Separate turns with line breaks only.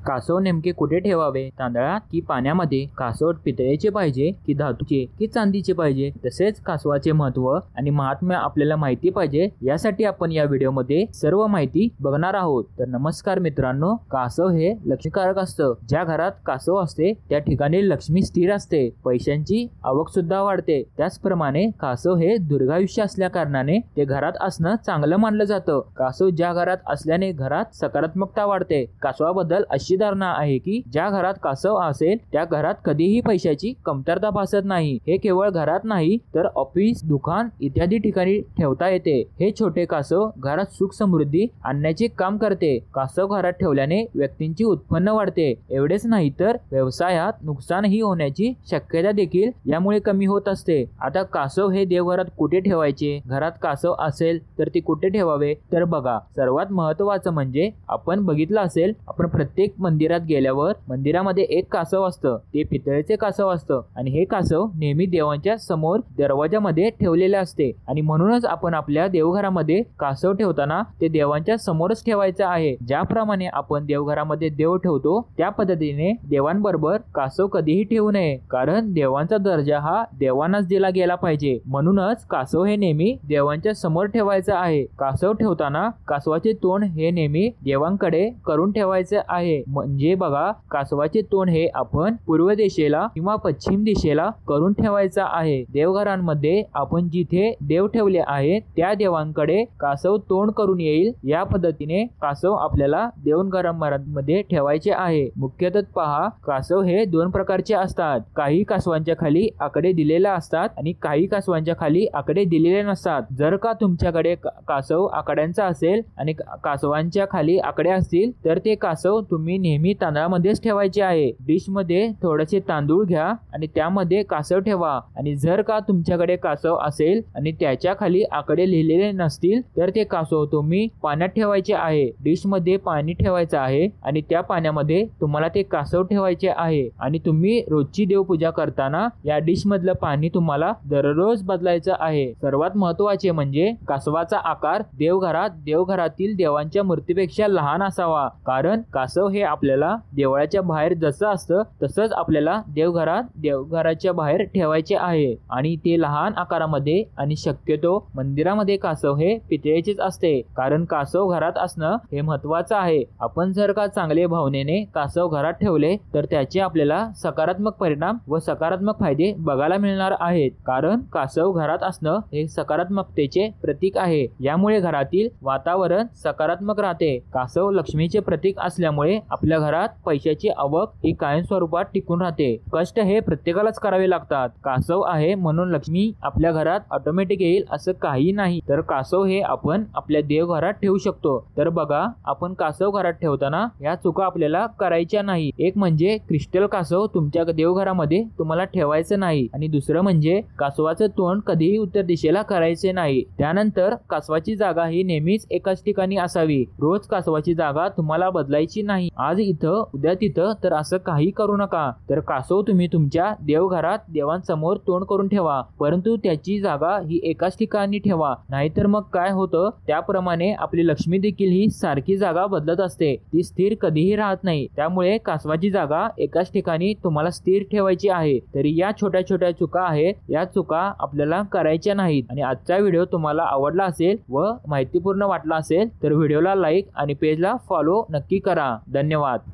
कासव नेमके कुठे ठेवावे, तांदळात की पाण्यामध्ये? कासव पितळेचे पाहिजे की धातूचे की चांदीचे पाहिजे? तसेच कासवाचे महत्त्व आणि महात्म्य आपल्याला माहिती पाहिजे, यासाठी आपण या व्हिडिओमध्ये सर्व माहिती बघणार आहोत। तर नमस्कार मित्रांनो, कासव हे लक्ष्मीकारक असतं। ज्या घरात कासव असते त्या ठिकाणी लक्ष्मी स्थिर असते, पैशांची आवक सुद्धा वाढते। त्याचप्रमाणे कासव हे दीर्घायुष्य असल्या कारणाने ते घरात असणं चांगलं मानलं जातं। कासव ज्या घरात असल्याने घरात सकारात्मकता वाढते। कासवाबद्दल अशी धारणा आहे की ज्या घरात कासव असेल त्या घरात कधीही पैशाची कमतरता भासत नाही। हे केवळ घरात नाही तर ऑफिस, दुकान इत्यादी ठिकाणी ठेवता येते। हे छोटे कासव घरात सुख समृद्धी आणण्याचे काम करते। कासव घरात ठेवल्याने व्यक्तींची उत्पन्न वाढते। एवढेच नाही तर व्यवसायात नुकसानही होण्याची शक्यता देखील यामुळे कमी होत असते। आता कासव हे देवघरात कुठे ठेवायचे? घरात कासव असेल तर ते कुठे ठेवावे? तर बघा, सर्वात महत्त्वाचं म्हणजे आपण बघितलं असेल, आपण प्रत्येक मंदिरात गेल्यावर मंदिरामध्ये एक कासव असतं, ते पितळेचे कासव असतं आणि हे कासव नेहमी देवांच्या समोर दरवाजामध्ये ठेवलेले असते। आणि म्हणूनच आपण आपल्या देवघरामध्ये कासव ठेवताना ते देवांच्या समोरच ठेवायचं आहे। ज्याप्रमाणे आपण देवघरामध्ये देव ठेवतो त्या पद्धतीने देवांबरोबर कासव कधीही ठेवू नये, कारण देवांचा दर्जा हा देवांनाच दिला गेला पाहिजे। म्हणूनच कासव हे नेहमी देवांच्या समोर ठेवायचं आहे। कासव ठेवताना कासवाचे तोंड हे नेहमी देवांकडे करून ठेवायचे आहे। म्हणजे बघा, कासवाचे तोंड हे आपण पूर्व दिशेला किंवा पश्चिम दिशेला करून ठेवायचा आहे। देवघरांमध्ये आपण जिथे देव ठेवले आहेत त्या देवांकडे कासव तोंड करून येईल, या पद्धतीने कासव आपल्याला देवघरांमध्ये ठेवायचे आहे। मुख्यतः पहा, कासव हे दोन प्रकारचे असतात। काही कासवांच्या खाली आकडे दिलेले असतात आणि काही कासवांच्या खाली आकडे दिलेले नसतात। जर का तुमच्याकडे कासव आकड्यांचा असेल आणि कासवांच्या खाली आकडे असतील तर ते कासव तुम्ही नेहमी तांदळामध्येच ठेवायचे आहे। डिश मध्ये थोडेसे तांदूळ घ्या आणि त्यामध्ये कासव ठेवा। आणि जर का तुमच्याकडे कासव असेल आणि त्याच्या खाली आकडे लिहिलेले नसतील तर ते कासव तुम्ही पाण्यात ठेवायचे आहे। डिश मध्ये पाणी ठेवायचं आहे आणि त्या पाण्यामध्ये तुम्हाला ते कासव ठेवायचे आहे। आणि तुम्ही रोजची देवपूजा करताना या डिश मधलं पाणी तुम्हाला दररोज बदलायचं आहे। सर्वात महत्त्वाचे म्हणजे कासवाचा आकार देवघरातील देवांच्या मूर्तीपेक्षा लहान असावा, कारण कासव हे आपल्याला देवळाच्या बाहेर जसं असतं तसंच आपल्याला देवघराच्या बाहेर ठेवायचे आहे। आणि ते लहान आकारामध्ये, आणि शक्यतो मंदिरामध्ये कासव हे पितळेचेच असते, कारण कासव घरात असणं हे महत्त्वाचं आहे। आपण जर का चांगले भावनेने कासव घरात ठेवले तर त्याचे आपल्याला सकारात्मक परिणाम व सकारात्मक फायदे बघायला मिळणार आहेत, कारण कासव घरात असणं हे सकारात्मकतेचे प्रतीक आहे। यामुळे घरातील वातावरण सकारात्मक राहते। कासव लक्ष्मीचे प्रतीक असल्यामुळे आपल्या घरात पैशाची आवक ही कायम स्वरूपात टिकून राहते। कष्ट हे प्रत्येकालाच करावे लागतात। कासव आहे म्हणून लक्ष्मी आपल्या घरात ऑटोमॅटिक येईल असं काही नाही। तर कासव हे आपण आपल्या देवघरात ठेवू शकतो। तर बघा, आपण कासव घरात ठेवताना या चुका आपल्याला करायच्या नाही। एक म्हणजे क्रिस्टल कासव तुमच्या देवघरामध्ये तुम्हाला ठेवायचं नाही, आणि दुसरं म्हणजे कासवाचं तोंड कधीही उत्तर दिशेला करायचे नाही। त्यानंतर कासवाची जागा ही नेहमीच एकाच ठिकाणी असावी। रोज कासवाची जागा तुम्हाला बदलायची नाही, आज इथं उद्या तिथं, तर असं काही करू नका। तर कासव तुम्ही तुमच्या देवघरात देवांसमोर तोंड करून ठेवा, परंतु त्याची जागा ही एकाच ठिकाणी ठेवा, नाहीतर मग काय होतं, त्याप्रमाणे आपली लक्ष्मी देखील ही सारखी जागा बदलत असते, ती स्थिर कधीही राहत नाही। त्यामुळे कासवाची जागा एकाच ठिकाणी तुम्हाला स्थिर ठेवायची आहे। तरी या छोट्या छोट्या चुका आहेत, या चुका आपल्याला करायच्या नाहीत। आणि आजचा व्हिडिओ तुम्हाला आवडला असेल व माहितीपूर्ण वाटला असेल तर व्हिडिओला लाईक आणि पेजला फॉलो नक्की करा। धन्यवाद।